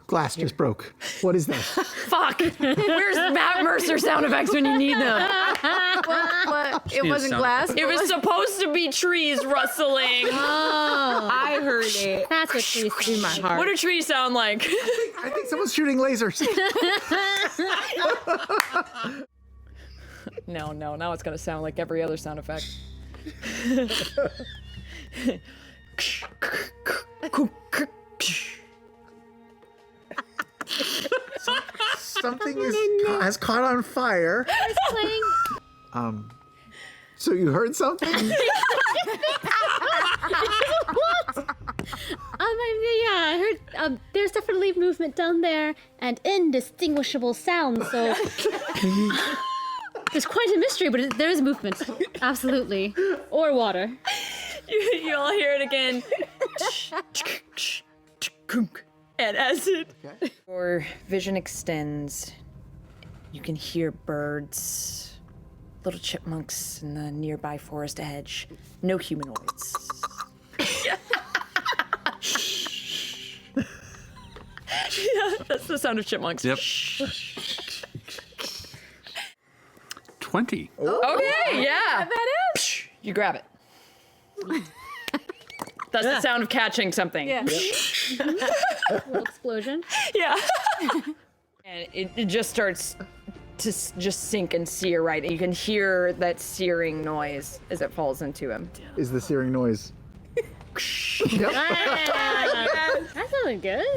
Glass just broke. What is that? Fuck! Where's Matt Mercer sound effects when you need them? What? It wasn't glass? It was supposed to be trees rustling. Oh, I heard it. that's what trees do in my heart. What do trees sound like? I think someone's shooting lasers. No, now it's gonna sound like every other sound effect. Something has caught on fire. Playing. So you heard something? I heard there's definitely movement down there and indistinguishable sounds, so there's quite a mystery, but there is movement. Absolutely. Or water. You all hear it again. And as your vision extends, you can hear birds, little chipmunks in the nearby forest edge. No humanoids. Yeah, that's the sound of chipmunks. Yep. 20. Okay, yeah. That is. You grab it. That's the sound of catching something. Yeah. Little explosion. Yeah. And it just starts to just sink and sear right. And you can hear that searing noise as it falls into him. Is the searing noise? That sounded good.